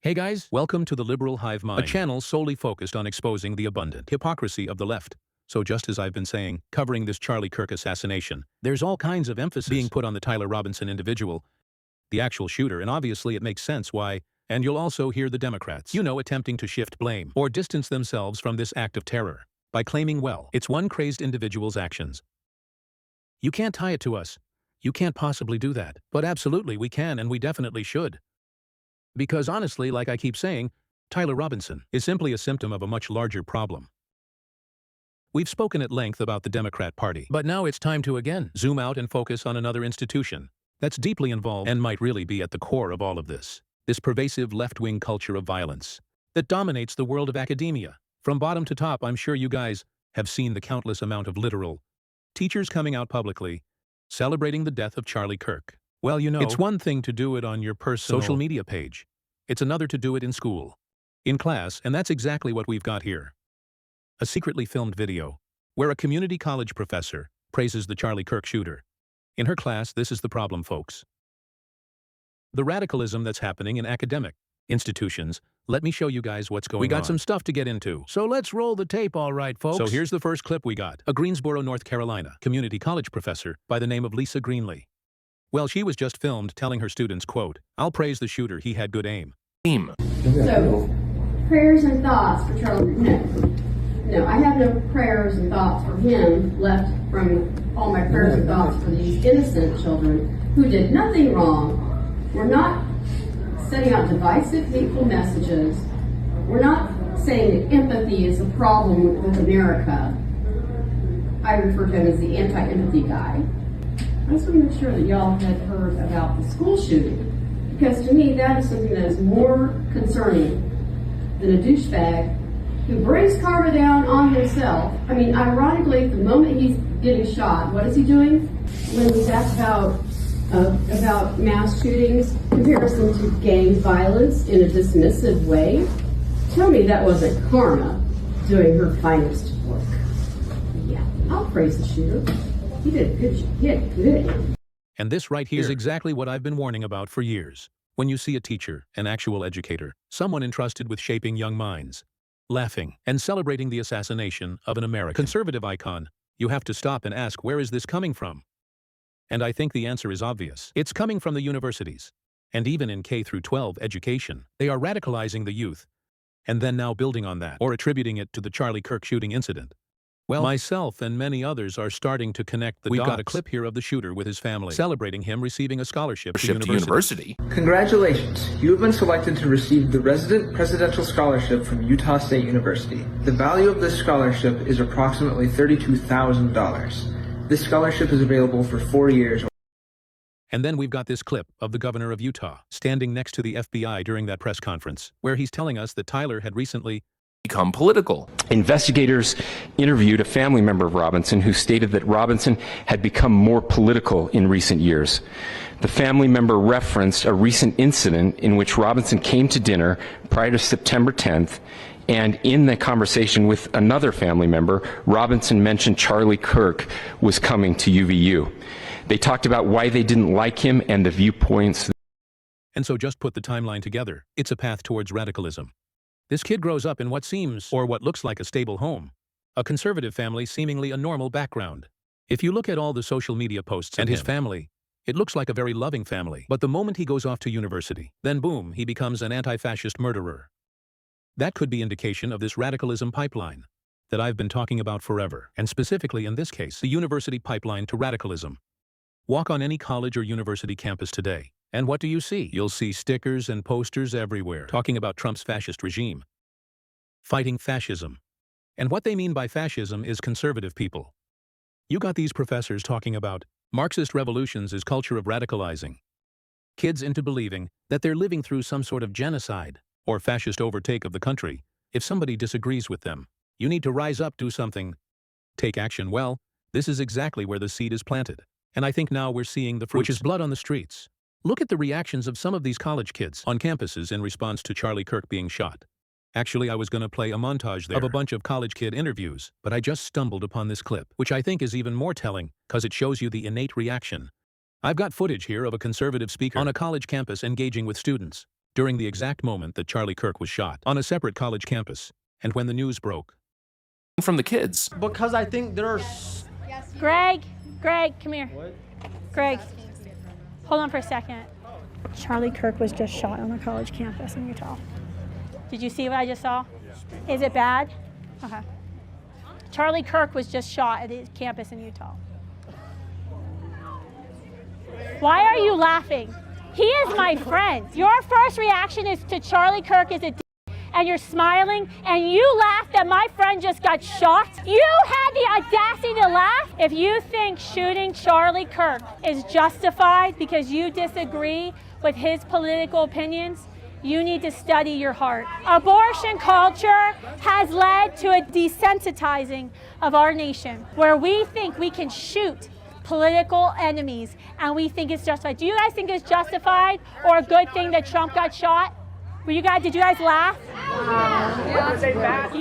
Hey guys, welcome to the Liberal Hive Mind, a channel solely focused on exposing the abundant hypocrisy of the left. So just as I've been saying, covering this Charlie Kirk assassination, there's all kinds of emphasis being put on the Tyler Robinson individual, the actual shooter, and obviously it makes sense why, and you'll also hear the Democrats, attempting to shift blame or distance themselves from this act of terror by claiming, well, it's one crazed individual's actions. You can't tie it to us. You can't possibly do that. But absolutely we can, and we definitely should. Because honestly, like I keep saying, Tyler Robinson is simply a symptom of a much larger problem. We've spoken at length about the Democrat Party, but now it's time to again zoom out and focus on another institution that's deeply involved and might really be at the core of all of this pervasive left-wing culture of violence that dominates the world of academia. From bottom to top, I'm sure you guys have seen the countless amount of literal teachers coming out publicly celebrating the death of Charlie Kirk. Well, it's one thing to do it on your personal social media page. It's another to do it in school, in class, and that's exactly what we've got here. A secretly filmed video where a community college professor praises the Charlie Kirk shooter. In her class, this is the problem, folks. The radicalism that's happening in academic institutions. Let me show you guys what's going on. We got some stuff to get into, so let's roll the tape, all right, folks. So here's the first clip we got. A Greensboro, North Carolina community college professor by the name of Lisa Greenlee. Well, she was just filmed telling her students, quote, "I'll praise the shooter, he had good aim." So, prayers and thoughts for Charlie. No, I have no prayers and thoughts for him left from all my prayers and thoughts for these innocent children who did nothing wrong. We're not setting out divisive, hateful messages. We're not saying that empathy is a problem with America. I refer to him as the anti-empathy guy. I just want to make sure that y'all had heard about the school shooting, because to me that is something that is more concerning than a douchebag who brings karma down on himself. I mean, ironically, the moment he's getting shot, what is he doing? When he's asked about mass shootings, comparison to gang violence in a dismissive way, tell me that wasn't karma doing her finest work. Yeah, I'll praise the shooter. He did good. And this right here is exactly what I've been warning about for years. When you see a teacher, an actual educator, someone entrusted with shaping young minds, laughing and celebrating the assassination of an American conservative icon, you have to stop and ask, where is this coming from? And I think the answer is obvious. It's coming from the universities. And even in K-12 education, they are radicalizing the youth, and then now building on that, or attributing it to the Charlie Kirk shooting incident. Well, myself and many others are starting to connect the dots. We've got a clip here of the shooter with his family, celebrating him receiving a scholarship to university. Congratulations, you have been selected to receive the Resident Presidential Scholarship from Utah State University. The value of this scholarship is approximately $32,000. This scholarship is available for 4 years. And then we've got this clip of the governor of Utah standing next to the FBI during that press conference, where he's telling us that Tyler had recently become political. Investigators interviewed a family member of Robinson who stated that Robinson had become more political in recent years. The family member referenced a recent incident in which Robinson came to dinner prior to September 10th, and in the conversation with another family member, Robinson mentioned Charlie Kirk was coming to UVU. They talked about why they didn't like him and the viewpoints. And so just put the timeline together. It's a path towards radicalism. This kid grows up in what seems, or what looks like, a stable home. A conservative family, seemingly a normal background. If you look at all the social media posts and his family, it looks like a very loving family. But the moment he goes off to university, then boom, he becomes an anti-fascist murderer. That could be indication of this radicalism pipeline that I've been talking about forever, and specifically in this case, the university pipeline to radicalism. Walk on any college or university campus today. And what do you see? You'll see stickers and posters everywhere talking about Trump's fascist regime, fighting fascism. And what they mean by fascism is conservative people. You got these professors talking about Marxist revolutions as culture of radicalizing kids into believing that they're living through some sort of genocide or fascist overtake of the country. If somebody disagrees with them, you need to rise up, do something, take action. Well, this is exactly where the seed is planted. And I think now we're seeing the fruits, which is blood on the streets. Look at the reactions of some of these college kids on campuses in response to Charlie Kirk being shot. Actually, I was going to play a montage there of a bunch of college kid interviews, but I just stumbled upon this clip, which I think is even more telling, because it shows you the innate reaction. I've got footage here of a conservative speaker on a college campus engaging with students, during the exact moment that Charlie Kirk was shot on a separate college campus, and when the news broke. From the kids. Because I think there are... Greg, come here. What? Greg, hold on for a second. Charlie Kirk was just shot on a college campus in Utah. Did you see what I just saw? Is it bad? Okay. Charlie Kirk was just shot at his campus in Utah. Why are you laughing? He is my friend. Your first reaction is to Charlie Kirk is a d, and you're smiling, and you laugh that my friend just got shot. You had the audacity to laugh? If you think shooting Charlie Kirk is justified because you disagree with his political opinions, you need to study your heart. Abortion culture has led to a desensitizing of our nation, where we think we can shoot political enemies and we think it's justified. Do you guys think it's justified or a good thing that Trump got shot? Did you guys laugh?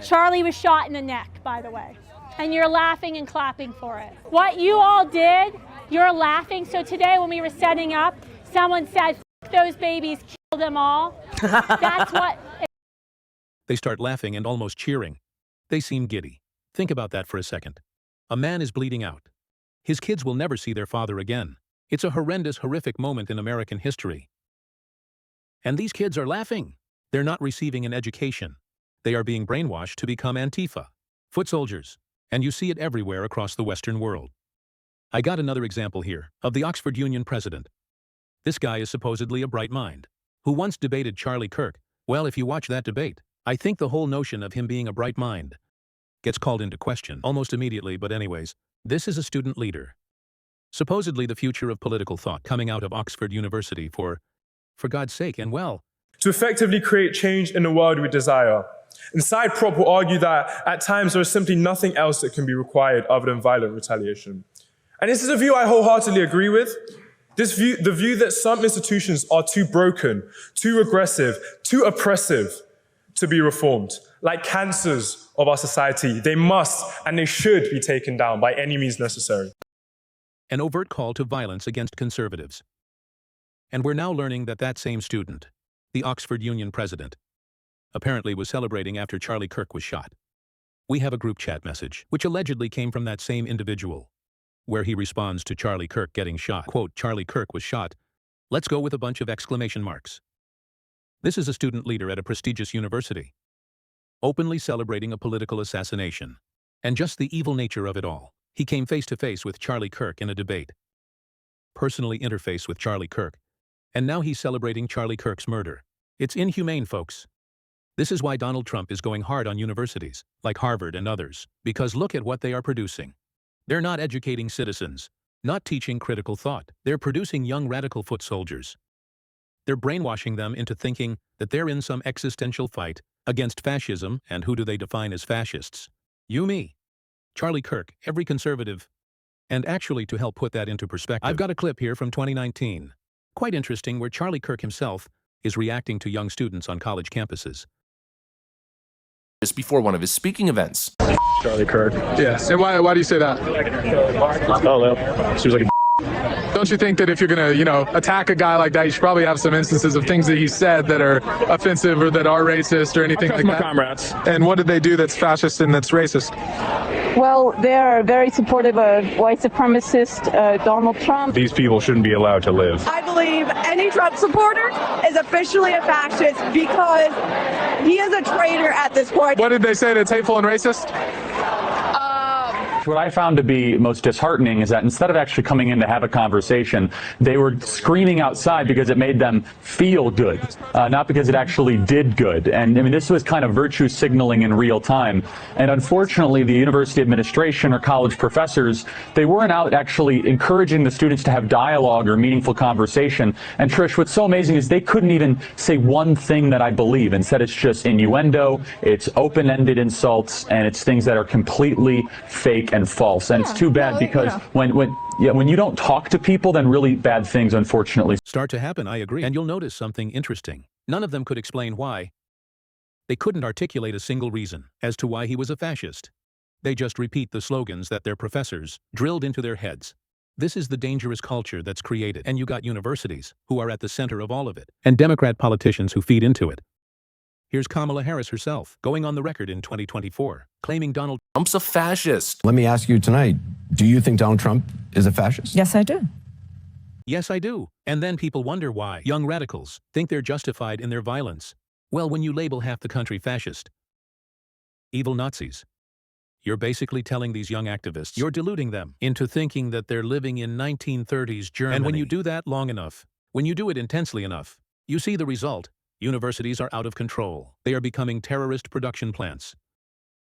Charlie was shot in the neck, by the way, and you're laughing and clapping for it. What you all did, you're laughing. So today when we were setting up, someone said, "F those babies, kill them all." That's what... They start laughing and almost cheering. They seem giddy. Think about that for a second. A man is bleeding out. His kids will never see their father again. It's a horrendous, horrific moment in American history. And these kids are laughing. They're not receiving an education. They are being brainwashed to become Antifa, foot soldiers, and you see it everywhere across the Western world. I got another example here of the Oxford Union president. This guy is supposedly a bright mind, who once debated Charlie Kirk. Well, if you watch that debate, I think the whole notion of him being a bright mind gets called into question almost immediately, but anyways, this is a student leader. Supposedly the future of political thought coming out of Oxford University for God's sake, and well, to effectively create change in the world we desire. And Side Prop will argue that at times there is simply nothing else that can be required other than violent retaliation. And this is a view I wholeheartedly agree with. The view that some institutions are too broken, too aggressive, too oppressive to be reformed. Like cancers of our society, they must and they should be taken down by any means necessary. An overt call to violence against conservatives. And we're now learning that that same student, the Oxford Union president, apparently was celebrating after Charlie Kirk was shot. We have a group chat message, which allegedly came from that same individual, where he responds to Charlie Kirk getting shot. Quote, "Charlie Kirk was shot. Let's go with a bunch of exclamation marks." This is a student leader at a prestigious university, openly celebrating a political assassination. And just the evil nature of it all. He came face to face with Charlie Kirk in a debate, personally interfaced with Charlie Kirk, and now he's celebrating Charlie Kirk's murder. It's inhumane, folks. This is why Donald Trump is going hard on universities, like Harvard and others, because look at what they are producing. They're not educating citizens, not teaching critical thought. They're producing young radical foot soldiers. They're brainwashing them into thinking that they're in some existential fight against fascism, and who do they define as fascists? You, me, Charlie Kirk, every conservative. And actually, to help put that into perspective, I've got a clip here from 2019. Quite interesting, where Charlie Kirk himself is reacting to young students on college campuses. Just before one of his speaking events. Charlie Kirk. Yes. And why do you say that? Oh, seems like a Don't you think that if you're going to, attack a guy like that, you should probably have some instances of things that he said that are offensive or that are racist or anything like that? Comrades. And what did they do that's fascist and that's racist? Well, they are very supportive of white supremacist Donald Trump. These people shouldn't be allowed to live. I believe any Trump supporter is officially a fascist because he is a traitor at this point. What did they say that's hateful and racist? What I found to be most disheartening is that instead of actually coming in to have a conversation, they were screaming outside because it made them feel good, not because it actually did good. And I mean, this was kind of virtue signaling in real time. And unfortunately, the university administration or college professors, they weren't out actually encouraging the students to have dialogue or meaningful conversation. And Trish, what's so amazing is they couldn't even say one thing that I believe. Instead, it's just innuendo, it's open-ended insults, and it's things that are completely fake and false. And it's too bad because when you don't talk to people, then really bad things, unfortunately, start to happen. I agree. And you'll notice something interesting. None of them could explain why. They couldn't articulate a single reason as to why he was a fascist. They just repeat the slogans that their professors drilled into their heads. This is the dangerous culture that's created, and you got universities, who are at the center of all of it, and Democrat politicians who feed into it. Here's Kamala Harris herself, going on the record in 2024, claiming Donald Trump's a fascist. Let me ask you tonight, do you think Donald Trump is a fascist? Yes, I do. Yes, I do. And then people wonder why young radicals think they're justified in their violence. Well, when you label half the country fascist, evil Nazis, you're basically telling these young activists, you're deluding them into thinking that they're living in 1930s Germany. And when you do that long enough, when you do it intensely enough, you see the result. Universities are out of control. They are becoming terrorist production plants.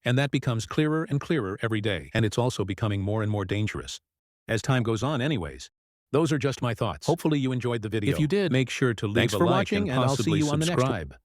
And that becomes clearer and clearer every day. And it's also becoming more and more dangerous as time goes on anyways. Those are just my thoughts. Hopefully you enjoyed the video. If you did, make sure to leave a like and possibly subscribe.